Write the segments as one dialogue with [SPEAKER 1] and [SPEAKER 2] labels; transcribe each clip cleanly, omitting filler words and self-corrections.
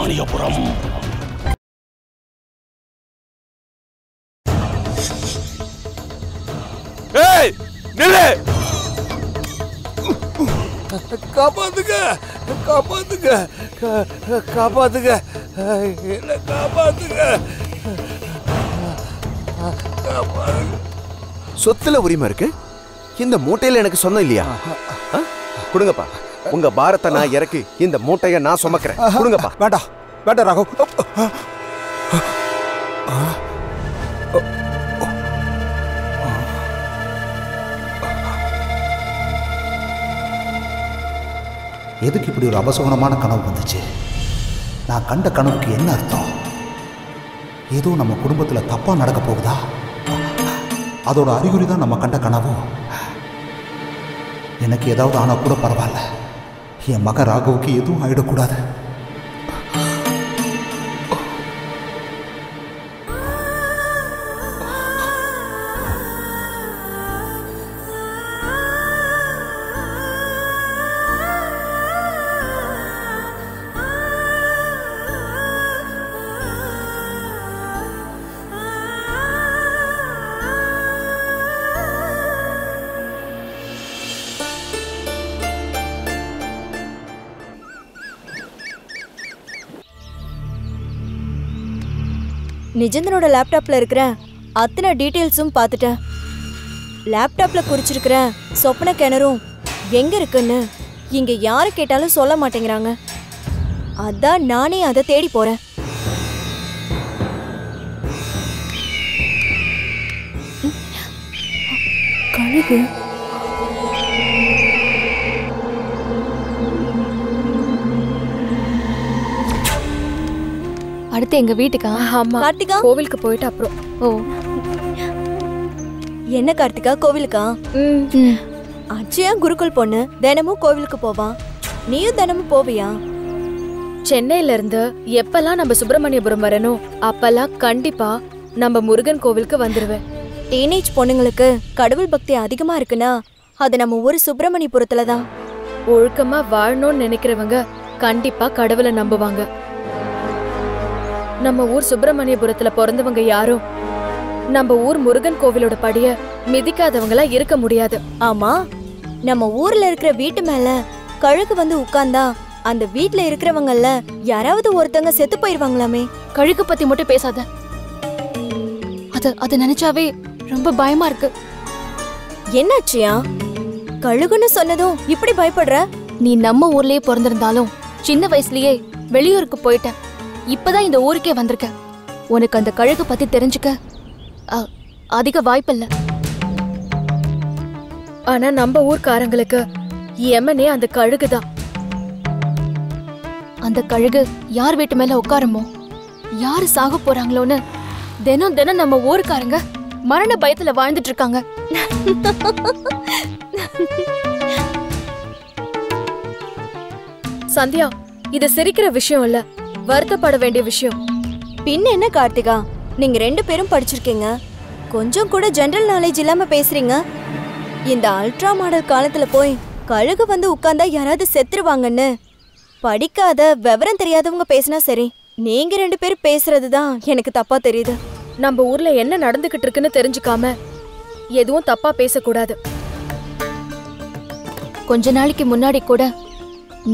[SPEAKER 1] சுப்பிரமணியபுரம். ஏய் நில்லு! காப்பாத்துங்க, காப்பாத்துங்க, காப்பாத்துங்க, என்ன காப்பாத்துங்க.
[SPEAKER 2] சொத்துல உரிமை இருக்கு, இந்த மூட்டையில எனக்கு சொந்தம் இல்லையா? கொடுங்கப்பா, உங்க பாரத்தை நான் இறக்கி இந்த மூட்டையை நான் சுமக்கிறேன். கொடுங்கப்பா.
[SPEAKER 3] வேண்டாம் வேண்டாம் ராகவ். எதுக்கு இப்படி ஒரு அபசகுணமான கனவு வந்துச்சு? நான் கண்ட கனவுக்கு என்ன அர்த்தம்? ஏதோ நம்ம குடும்பத்தில் தப்பா நடக்க போகுதா? அதோட அறிகுறி தான் நம்ம கண்ட கனவு. எனக்கு ஏதாவது ஆனா கூட பரவாயில்ல, என் மக ராகவுக்கு எதுவும் ஆயிடக்கூடாது.
[SPEAKER 4] நிஜந்தனோட லேப்டாப்ல இருக்கிற அத்தனை டீட்டெயில்ஸும் பார்த்துட்டேன். லேப்டாப்ல குறிச்சிருக்கிற சொப்பன கிணறும் எங்க இருக்குன்னு இங்க யாரு கேட்டாலும் சொல்ல மாட்டேங்கிறாங்க. அதான் நானே அதை தேடி போறேன். கழுகு
[SPEAKER 5] அடுத்து எங்க வீட்டுக்கா?
[SPEAKER 4] ஆமா கார்த்திகா,
[SPEAKER 5] கோவிலுக்கு போயிட்டு அப்புறம். ஓ
[SPEAKER 4] என்ன கார்த்திகா, கோவிலுக்கா? அச்சயா குருகுல் பொண்ணு தினமும் கோவிலுக்கு போவா. நீயும் தினமும் போவியா?
[SPEAKER 5] சென்னையில இருந்து எப்பெல்லாம் நம்ம சுப்பிரமணியபுரம் வரணும் அப்பெல்லாம் கண்டிப்பா நம்ம முருகன் கோவிலுக்கு வந்துருவேன்.
[SPEAKER 4] டீனேஜ் பொண்ணுங்களுக்கு கடவுள் பக்தி அதிகமா இருக்குன்னா அது நம்ம ஊர் சுப்பிரமணியபுரத்துல தான்.
[SPEAKER 5] ஒழுக்கமா வாழணும்னு நினைக்கிறவங்க கண்டிப்பா கடவுளை நம்புவாங்க. நம்ம ஊர் சுப்பிரமணியபுரத்துல பிறந்தவங்க யாரும் நம்ம ஊர் முருகன் கோவிலோட படிய மிதிக்காதவங்களா இருக்க முடியாது.
[SPEAKER 4] ஆமா, நம்ம ஊர்ல இருக்கிற வீட்டு மேல கழுகு வந்து உட்கார்ந்தா அந்த வீட்ல இருக்கிறவங்கல்ல யாராவது ஒருத்தங்க செத்து போயிருவாங்களாமே.
[SPEAKER 5] கழுகு பத்தி மட்டும் பேசாத, அது நினைச்சாவே ரொம்ப பயமா இருக்கு.
[SPEAKER 4] என்னாச்சியா? கழுகுன்னு சொன்னதும் இப்படி பயப்படுற?
[SPEAKER 5] நீ நம்ம ஊர்லயே பிறந்திருந்தாலும் சின்ன வயசுலயே வெளியூருக்கு போயிட்ட. இப்பதான் இந்த ஊருக்கே வந்திருக்க. உனக்கு அந்த கழுகு பத்தி தெரிஞ்சுக்க அதிக வாய்ப்பில்ல. ஆனா நம்ம ஊர்க்காரங்களுக்கு எமனே அந்த கழுகுதான். அந்த கழுகு யார் வீட்டு மேல உட்காருமோ, யாரு சாக போறாங்களோன்னு தினம் தினம் நம்ம ஊருக்காரங்க மரண பயத்துல வாழ்ந்துட்டு இருக்காங்க. சந்தியா, இது சிரிக்கிற விஷயம் இல்ல, வருத்தப்பட வேண்டிய விஷயம்.
[SPEAKER 4] பின்ன என்ன கார்த்திகா, நீங்க 2 பேரும் படிச்சிருக்கீங்க, கொஞ்சம் கூட ஜெனரல் நாலேஜ் இல்லாம பேசுறீங்க. இந்த அல்ட்ரா மாடல் காலத்துல போய் கழுகு வந்து உட்கார்ந்தா யாராவது செத்துருவாங்கன்னு படிக்காத விவரம் தெரியாதவங்க பேசினா சரி, நீங்க 2 பேரும் பேசுறதுதான் எனக்கு தப்பா தெரியுது.
[SPEAKER 5] நம்ம ஊர்ல என்ன நடந்துகிட்டு இருக்குன்னு தெரிஞ்சுக்காம எதுவும் தப்பா பேசக்கூடாது. கொஞ்ச நாளைக்கு முன்னாடி கூட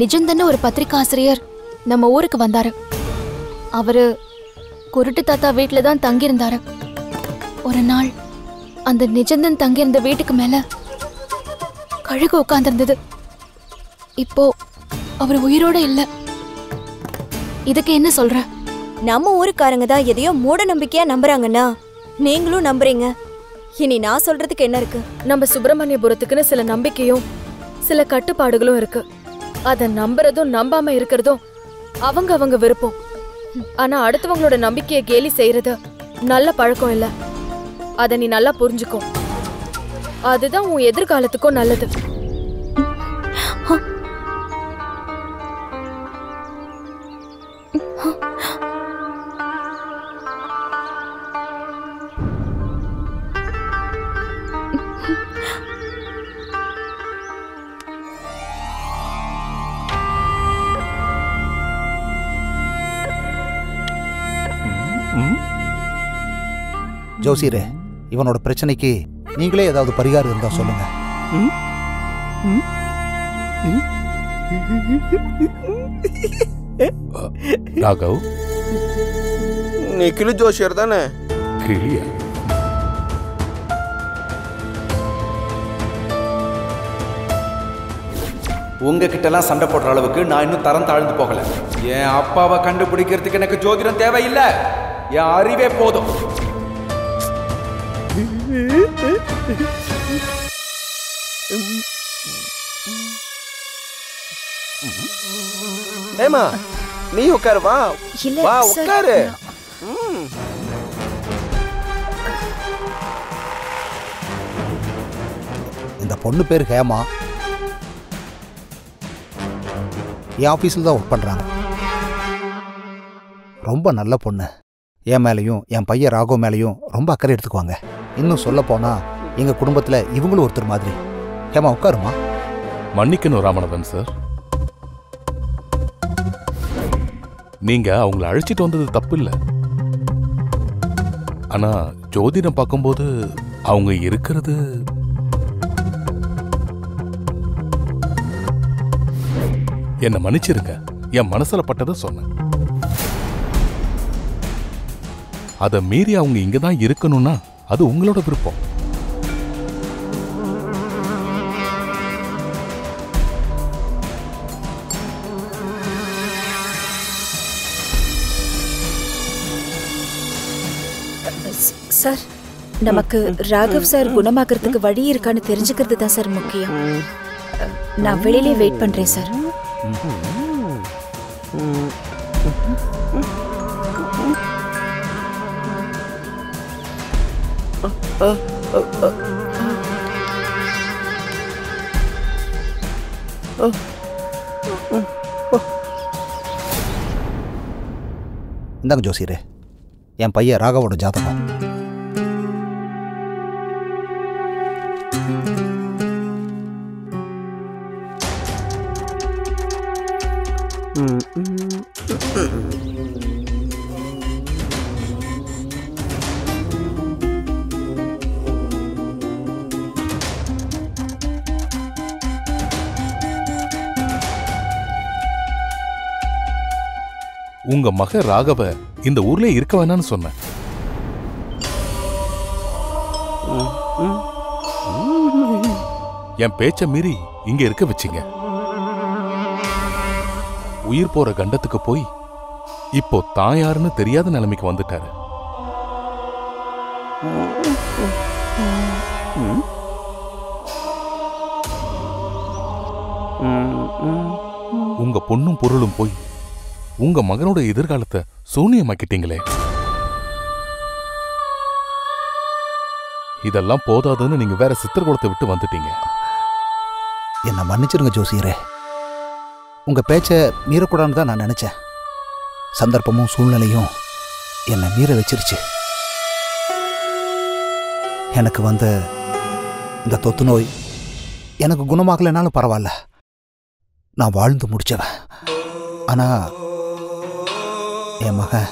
[SPEAKER 5] நிஜந்தன்னு ஒரு பத்திரிகை ஆசிரியர் நம்ம ஊருக்கு வந்தாரு. அவரு குருட்டு தாத்தா வீட்டுல தான் தங்கியிருந்தாரு. ஒரு நாள் அந்த நிஜந்தன் தங்கியிருந்த வீட்டுக்கு மேல கழுகு உட்கார்ந்திருந்தது. இப்போ அவர் உயிரோட இல்ல. இதுக்கு என்ன சொல்ற?
[SPEAKER 4] நம்ம ஊருக்காரங்க தான் எதையோ மூட நம்பிக்கையா நம்புறாங்கன்னா நீங்களும் நம்புறீங்க. இனி நான் சொல்றதுக்கு என்ன இருக்கு?
[SPEAKER 5] நம்ம சுப்பிரமணியபுரத்துக்குன்னு சில நம்பிக்கையும் சில கட்டுப்பாடுகளும் இருக்கு. அத நம்புறதும் நம்பாம இருக்கிறதும் அவங்க விருப்பம். ஆனா அடுத்தவங்களோட நம்பிக்கையை கேலி செய்யறது நல்ல பழக்கம் இல்ல. அத நீ நல்லா புரிஞ்சுக்கோ. அதுதான் உன் எதிர்காலத்துக்கும் நல்லது.
[SPEAKER 3] ஜோசியரே, இவனோட பிரச்சனைக்கு நீங்களே ஏதாவது பரிகாரம் இருந்தா சொல்லுங்க.
[SPEAKER 6] ராகவ்,
[SPEAKER 2] நீ கிளி ஜோசியர் தானே?
[SPEAKER 6] கிளியா?
[SPEAKER 7] உங்ககிட்டலாம் சண்டை போடுற அளவுக்கு நான் இன்னும் தரம் தாழ்ந்து போகல. என் அப்பாவை கண்டுபிடிக்கிறதுக்கு எனக்கு ஜோதிடம் தேவையில்லை, என் அறிவே போதும்.
[SPEAKER 2] ஏமா நீ உட்காரு, வா வா உட்காரு.
[SPEAKER 3] இந்த பொண்ணு பேர் ஹேமா. என் ஆஃபீஸில் தான் ஒர்க் பண்ணுறாங்க. ரொம்ப நல்ல பொண்ணு. என் மேலேயும் என் பையன் ராகவ் மேலேயும் ரொம்ப அக்கறை எடுத்துக்குவாங்க. இன்னும் சொல்ல போனால் எங்கள் குடும்பத்தில் இவங்களும் ஒருத்தர் மாதிரி. ஹேமா உட்காருமா.
[SPEAKER 6] மன்னிக்கணும் ராமநாதன் சார், நீங்க அவங்கள அழைச்சிட்டு வந்தது தப்பு இல்லை. ஆனா ஜோதிடம் பார்க்கும்போது அவங்க இருக்கிறது என்ன மன்னிச்சிருங்க, என் மனசுல பட்டதை சொன்னேன். அதை மீறி அவங்க இங்கதான் இருக்கணும்னா அது உங்களோட விருப்பம்.
[SPEAKER 8] சார், நமக்கு ராகவ் சார் குணமாக்குறதுக்கு வழி இருக்கான்னு தெரிஞ்சுக்கிறது தான் சார் முக்கியம். நான் வெளியிலே வெயிட் பண்றேன் சார்.
[SPEAKER 3] இந்தாங்க ஜோசியரே, என் பையன் ராகவோட ஜாதகம்.
[SPEAKER 6] உங்க மக ராகவ இந்த ஊர்ல இருக்க வேணான்னு சொன்னேன். என் பேச்ச மீறி இங்க இருக்க வச்சிங்க. உயிர் போற கண்டத்துக்கு போய் இப்போ தான் யாருன்னு தெரியாத நிலைமைக்கு வந்துட்டாரு. உங்க பொண்ணும் பொருளும் போய் உங்க மகனோட எதிர்காலத்தை சூனியமாக்கிட்டீங்களே. இதெல்லாம் போதாதுன்னு நீங்க வேற சித்திரகுலத்தை விட்டு வந்துட்டீங்க.
[SPEAKER 3] என்னை மன்னிச்சிருங்க ஜோசியரே, உங்க பேச்சை மீறக்கூடாதுன்னு தான் நான் நினைச்சேன். சந்தர்ப்பமும் சூழ்நிலையும் என்னை மீற வச்சிருச்சு. எனக்கு வந்த இந்த தொத்து நோய் எனக்கு குணமாகலைனாலும் பரவாயில்ல, நான் வாழ்ந்து முடிச்சவன். ஆனா என் மகன்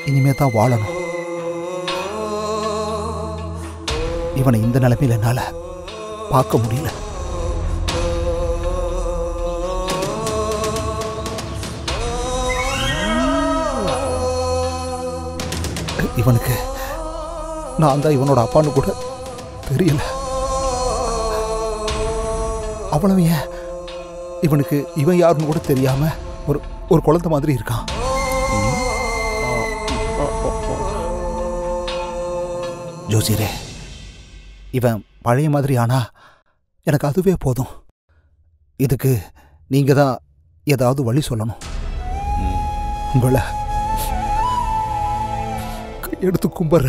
[SPEAKER 3] இனிமே தான் வாழணும். இவனை இந்த நிலைமையில என்னால பார்க்க முடியல. இவனுக்கு நான் தான் இவனோட அப்பான்னு கூட தெரியல. அவ்வளவு ஏன், இவனுக்கு இவன் யாருன்னு கூட தெரியாம ஒரு குழந்தை மாதிரி இருக்கான். ஜோசியரே, இவன் பழைய மாதிரி ஆனா எனக்கு அதுவே போதும். இதுக்கு நீங்க தான் ஏதாவது வழி சொல்லணும். உங்களை எடுத்து கும்பிடுற.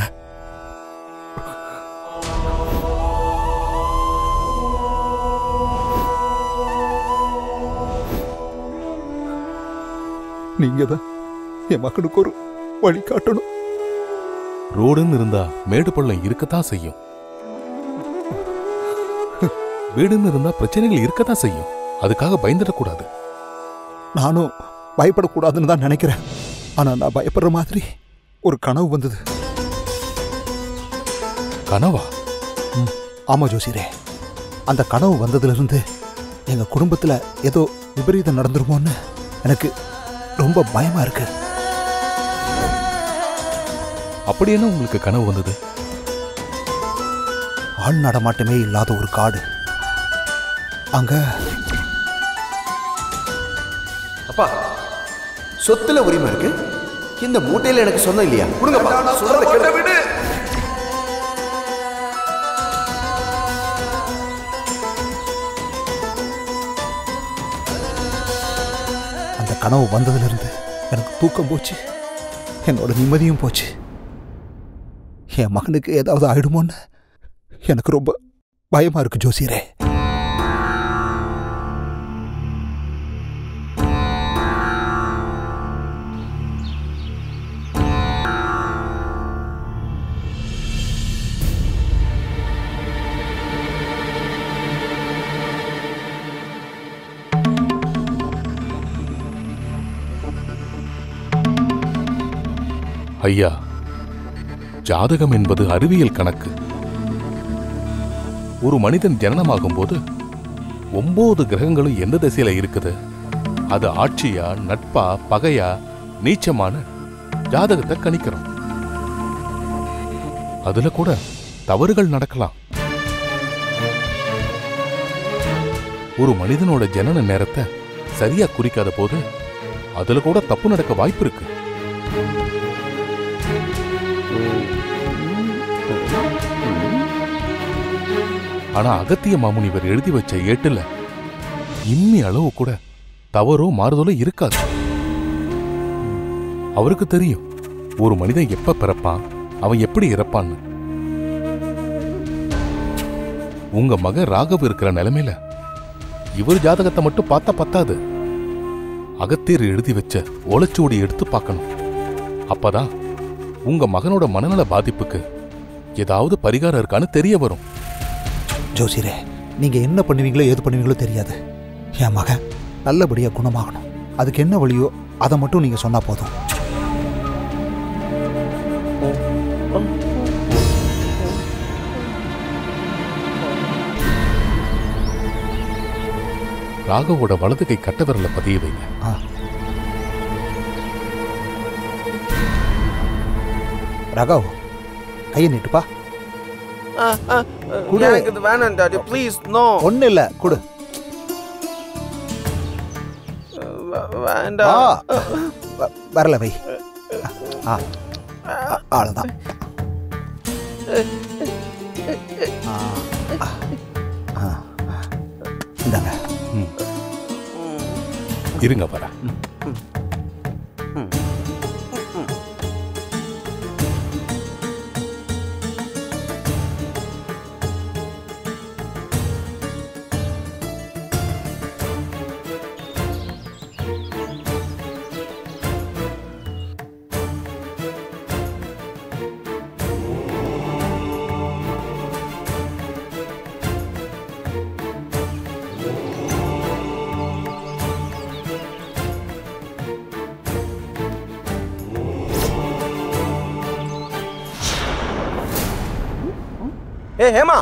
[SPEAKER 3] நீங்க தான் என் மக்களுக்கு ஒரு வழி காட்டணும்.
[SPEAKER 6] ரோடுன்னு இருந்தா மேடு பள்ளம் இருக்கத்தான் செய்யும், வீடுன்னு இருந்தா பிரச்சனைகள் இருக்கத்தான் செய்யும். அதுக்காக பயந்துடக்கூடாது.
[SPEAKER 3] நானும் பயப்படக்கூடாதுன்னு தான் நினைக்கிறேன். ஆனா நான் பயப்படுற மாதிரி ஒரு கனவு வந்தது.
[SPEAKER 6] கனவா?
[SPEAKER 3] ஆமா ஜோசியரே, அந்த கனவு வந்ததுலேருந்து எங்கள் குடும்பத்தில் ஏதோ விபரீதம் நடந்துருமோன்னு எனக்கு ரொம்ப பயமாக இருக்கு.
[SPEAKER 6] அப்படி என்ன உங்களுக்கு கனவு வந்தது?
[SPEAKER 3] ஆள் நடமாட்டமே இல்லாத ஒரு காடு. அங்க
[SPEAKER 2] அப்பா, சொத்துல உரிமை இருக்கு. இந்த மூட்டையில எனக்கு சொந்தம் இல்லையா? கொடுங்கப்பா. சொல்றத கேளு.
[SPEAKER 3] அந்த கனவு வந்ததிலிருந்து எனக்கு தூக்கம் போச்சு, என்னோட நிம்மதியும் போச்சு. என் மகனுக்கு ஏதாவது ஆயிடுமோன்னு எனக்கு ரொம்ப பயமா இருக்கு ஜோசியரே.
[SPEAKER 6] ஐயா, ஜாதகம் என்பது அறிவியல் கணக்கு. ஒரு மனிதன் ஜனனமாகும் போது 9 கிரகங்களும் எந்த திசையில இருக்குது, அது ஆட்சியா, நட்பா, பகையா, நீச்சமான ஜாதகத்தை கணிக்கிறோம். அதுல கூட தவறுகள் நடக்கலாம். ஒரு மனிதனோட ஜனன நேரத்தை சரியா குறிக்காத போது அதுல கூட தப்பு நடக்க வாய்ப்பு இருக்கு. ஆனா அகத்திய மாமுனிவர் எழுதி வச்ச ஏட்டுல இம்மி அளவு கூட தவறோ மாறுதலோ இருக்காது. அவருக்கு தெரியும் ஒரு மனிதன் எப்ப பிறப்பான், அவன் எப்படி இறப்பான்னு. உங்க மகன் ராகவ் இருக்கிற நிலைமையில இவர் ஜாதகத்தை மட்டும் பார்த்தா பத்தாது. அகத்தியர் எழுதி வச்ச ஓலைச்சுவடி எடுத்து பார்க்கணும். அப்பதான் உங்க மகனோட மனநல பாதிப்புக்கு ஏதாவது பரிகாரம் இருக்கான்னு தெரிய வரும்.
[SPEAKER 3] ஜோசியரே, நீங்க என்ன பண்ணுவீங்களோ ஏது பண்ணுவீங்களோ தெரியாது. என் மகன் நல்லபடியா குணமாகணும். அதுக்கு என்ன வழியோ அதை மட்டும் நீங்க சொன்னா போதும்.
[SPEAKER 6] ராகவோட வலது கை கட்ட விரல பதிய வைங்க.
[SPEAKER 3] ராகவ், கையை நீட்டுப்பா.
[SPEAKER 2] எனக்கு இது வேணாம் டாடி, ப்ளீஸ். நோ,
[SPEAKER 3] ஒண்ணு இல்ல, கொடு.
[SPEAKER 2] வேண்டாம்.
[SPEAKER 3] வரல வை. அவ்வளவுதான். இந்தாங்க.
[SPEAKER 6] இருங்க வர.
[SPEAKER 2] ஏ ஹேமா,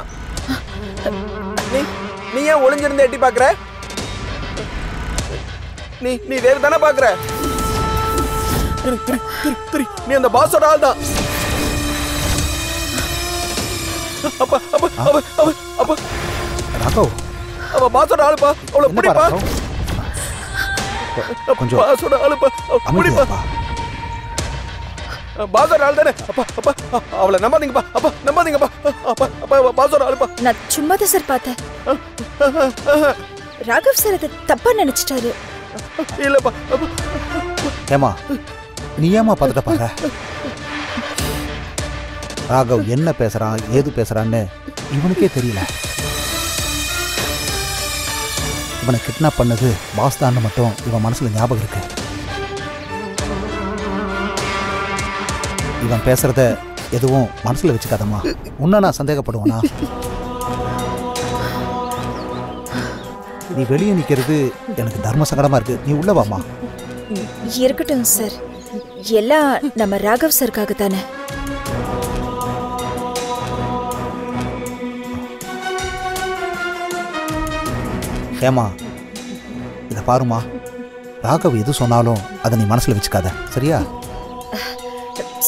[SPEAKER 2] நீ ஏன் ஒளிஞ்சிருந்து எட்டி பாக்குற? நீ வேறு தானே பாக்குற? நீ அந்த பாஸோட ஆள் தான். அவ பாஸோட ஆளுப்பா. அவளை பிடிப்பா.
[SPEAKER 3] கொஞ்சம்
[SPEAKER 2] பாஸோட ஆளுப்பா. பிடிப்பா. பாஸோட ஆள் தானே. அப்பா அவளை நம்பாதீங்கப்பா. அப்பா நம்பாதீங்கப்பா. அப்பா பாஸோட ஆளுப்பா.
[SPEAKER 8] நான் சும்மா தான் சார் பார்த்தேன். ராகவ் சார் அதை தப்பா நினைச்சிட்டாரு.
[SPEAKER 2] இல்லப்பா.
[SPEAKER 3] ஏமா, நீ ஏமா பதட்ட பாரு. ராகவ் என்ன பேசுறான் ஏது பேசுறான்னு இவனுக்கே தெரியல. இவனை கிட்னாப் பண்ணது பாஸ் தான் மட்டும் இவன் மனசுல ஞாபகம் இருக்கு. இவன் பேசுறத எதுவும் மனசுல வச்சுக்காதம்மா. உன்ன நான் சந்தேகப்படுவேனா? நீ வெளியே நிக்கிறது எனக்கு தர்ம சங்கடமா இருக்கு. நீ உள்ள வாமா.
[SPEAKER 8] இருக்கட்டும் சார், எல்லாம் நம்ம ராகவ் சருக்காக தானே.
[SPEAKER 3] ஏமா இதை பாருமா, ராகவ் எது சொன்னாலும் அதை நீ மனசில் வச்சுக்காத, சரியா?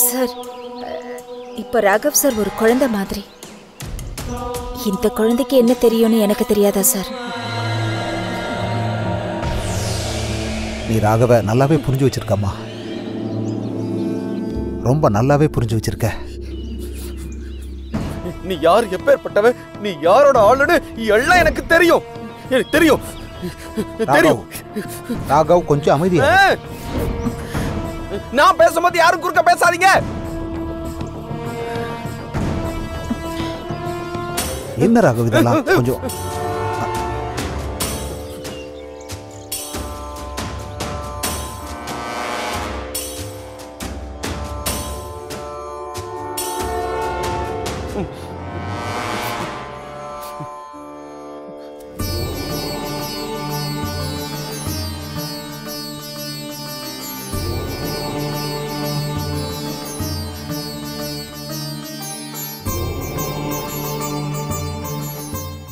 [SPEAKER 8] சார், இப்போ ராகவ் சார் ஒரு குழந்தை மாதிரி. இந்த குழந்தைக்கு என்ன தெரியும்னு எனக்கு தெரியாதா சார்?
[SPEAKER 3] நீ ராகவை நல்லாவே புரிஞ்சு வச்சிருக்கம்மா, ரொம்ப நல்லாவே புரிஞ்சு வச்சிருக்க.
[SPEAKER 2] நீ யார், எப்பேற்பட்டவ, நீ யாரோட ஆளுன்னு எல்லாம் எனக்கு தெரியும். எனக்கு தெரியும் தெரியும்.
[SPEAKER 3] ராகவ் கொஞ்சம் அமைதியா.
[SPEAKER 2] நான் பேசும்போது யாரும் குறுக்க பேசாதீங்க.
[SPEAKER 3] என்ன ராகவ் இதெல்லாம்? கொஞ்சம்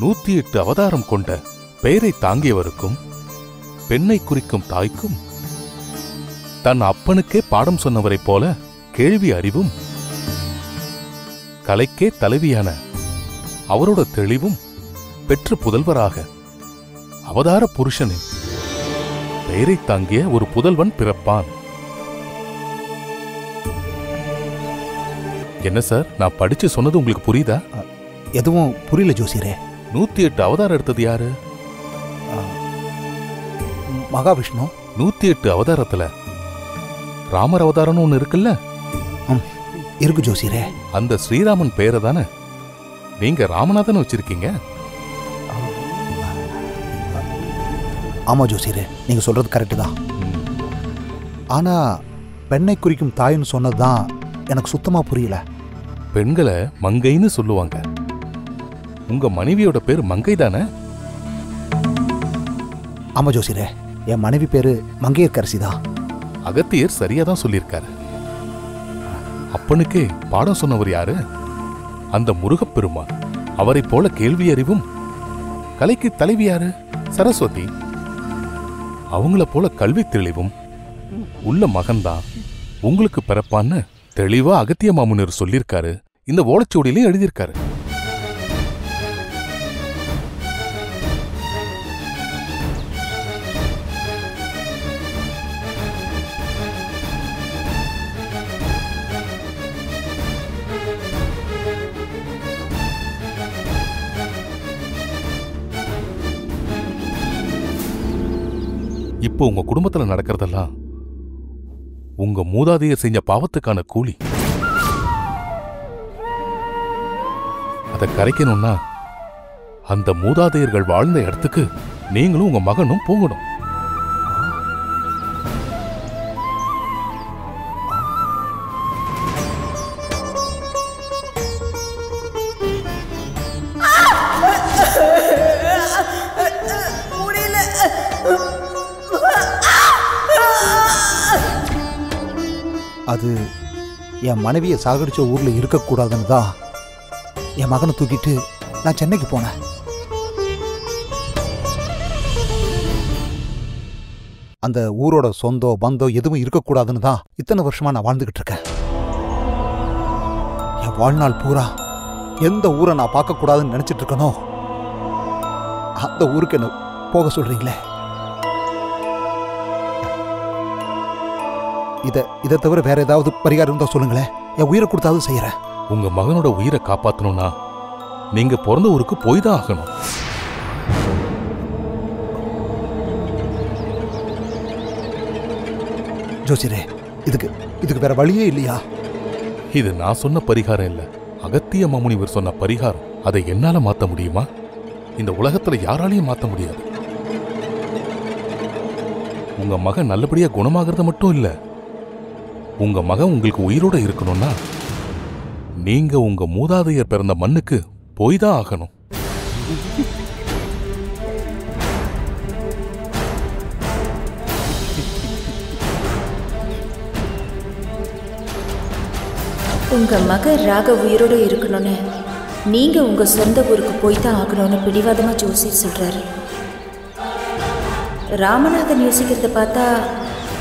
[SPEAKER 6] நூத்தி 8 அவதாரம் கொண்ட பெயரை தாங்கியவருக்கும் பெண்ணை குறிக்கும் தாய்க்கும் தன் அப்பனுக்கே பாடம் சொன்னவரைப் போல கேள்வி அறிவும் கலைக்கே தலைவியான அவரோட தெளிவும் பெற்ற புதல்வராக அவதார புருஷனின் பெயரை தாங்கிய ஒரு புதல்வன் பிறப்பான். என்ன சார், நான் படிச்சு சொன்னது உங்களுக்கு புரியுதா?
[SPEAKER 3] எதுவும் புரியல ஜோசியரே.
[SPEAKER 6] 108 அவதாரம் எடுத்தது யாரு?
[SPEAKER 3] மகாவிஷ்ணு.
[SPEAKER 6] 108 அவதாரத்துல ராமர் அவதாரம்னு ஒண்ணு இருக்குல்ல?
[SPEAKER 3] இருக்கு ஜோசியரே.
[SPEAKER 6] அந்த ஸ்ரீராமன் பேரை தானே நீங்க ராமநாதன் வச்சிருக்கீங்க?
[SPEAKER 3] ஆமா ஜோசியரே, நீங்க சொல்றது கரெக்டு தான். ஆனா பெண்ணை குறிக்கும் தாயின்னு சொன்னதுதான் எனக்கு சுத்தமா புரியல.
[SPEAKER 6] பெண்களை மங்கைன்னு சொல்லுவாங்க. உங்க மனைவியோட பேர் மங்கை தானே?
[SPEAKER 3] ஆமா ஜோசியரே, என் மனைவி பேரு மங்கையர்க்கரசி தான்.
[SPEAKER 6] அகத்தியர் சரியா தான் சொல்லியிருக்காரு. அப்பனுக்கே பாடம் சொன்னவர் யாரு? அந்த முருகப்பெருமான். அவரை போல கேள்வி அறிவும் கலைக்கு தலைவி யாரு? சரஸ்வதி. அவங்கள போல கல்வி தெளிவும் உள்ள மகன்தான் உங்களுக்கு பிறப்பான்னு தெளிவா அகத்திய மாமுனிவர் சொல்லியிருக்காரு. இந்த ஓலைச்சுவடியிலையும் எழுதியிருக்காரு. இப்போ உங்க குடும்பத்துல நடக்கிறதெல்லாம் உங்க மூதாதையர் செஞ்ச பாவத்துக்கான கூலி. அதை கரைக்கணும்னா அந்த மூதாதையர்கள் வாழ்ந்த இடத்துக்கு நீங்களும் உங்க மகனும் போகணும்.
[SPEAKER 3] அது என் மனைவியை சாகடிச்ச ஊர்ல இருக்கக்கூடாதுன்னு தான் என் மகனை தூக்கிட்டு நான் சென்னைக்கு போனேன். அந்த ஊரோட சொந்தம் பந்தம் எதுவும் இருக்கக்கூடாதுன்னு தான் இத்தனை வருஷமா நான் வாழ்ந்துகிட்டு இருக்கேன். என் வாழ்நாள் பூரா எந்த ஊரை நான் பார்க்கக்கூடாதுன்னு நினைச்சிட்டு இருக்கனோ அந்த ஊருக்கு என்ன போக சொல்றீங்களே? இதை தவிர வேற ஏதாவது பரிகாரம் இருந்தா சொல்லுங்களேன். என் உயிரை கொடுத்தாவது செய்யறேன்.
[SPEAKER 6] உங்க மகனோட உயிரை காப்பாத்தணும்னா நீங்க பிறந்த ஊருக்கு போய் தான் ஆகணும்.
[SPEAKER 3] ஜோசியரே, இதுக்கு வேற வழியே இல்லையா?
[SPEAKER 6] இது நான் சொன்ன பரிகாரம் இல்ல, அகத்திய மாமுனிவர் சொன்ன பரிகாரம். அதை என்னால மாத்த முடியுமா? இந்த உலகத்துல யாராலையும் மாத்த முடியாது. உங்க மகன் நல்லபடியா குணமாகிறது மட்டும் இல்ல, உங்க மகன் உங்களுக்கு உயிரோட இருக்கணும்னா நீங்க உங்க மூதாதையர் பிறந்த மண்ணுக்கு போய் தான் ஆகணும்.
[SPEAKER 8] உங்க மகன் ராக உயிரோட இருக்கணும்னு நீங்க உங்க சொந்த ஊருக்கு போய் தான் ஆகணும்னு பிடிவாதமா ஜோசியர் சொல்றாரு. ராமநாதன் யோசிக்கிறத பார்த்தா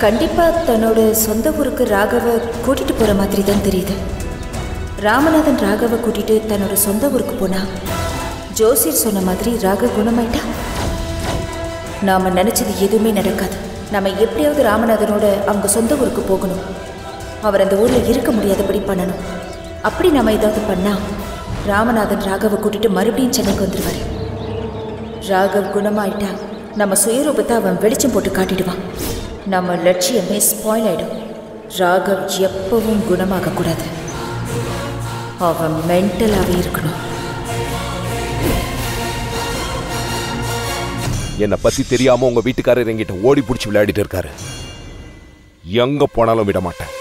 [SPEAKER 8] கண்டிப்பா தன்னோட சொந்த ஊருக்கு ராகவை கூட்டிட்டு போற மாதிரி தான் தெரியுது. ராமநாதன் ராகவை கூட்டிட்டு தன்னோட சொந்த ஊருக்கு போனா ஜோசியர் சொன்ன மாதிரி ராகவ் குணமாயிட்டா நாம நினைச்சது எதுவுமே நடக்காது. நம்ம எப்படியாவது ராமநாதனோட அவங்க சொந்த ஊருக்கு போகணும். அவர் அந்த ஊர்ல இருக்க முடியாதபடி பண்ணணும். அப்படி நாம ஏதாவது பண்ணா ராமநாதன் ராகவை கூட்டிட்டு மறுபடியும் சென்னைக்கு வந்துடுவாரு. ராகவ் குணமாயிட்டா நம்ம சுயரூபத்தை அவன் வெளிச்சம் போட்டு காட்டிடுவான். நம்ம லட்சியமே ஸ்பாயில் ஆயிடும். ராகவ் எப்பவும் குணமாக கூடாது. அவன் மென்டலாகவே இருக்கணும்.
[SPEAKER 1] என்னை பத்தி தெரியாம உங்க வீட்டுக்காரர் என்கிட்ட ஓடி பிடிச்சி விளையாடிட்டு இருக்காரு. எங்க போனாலும் விட மாட்டேன்.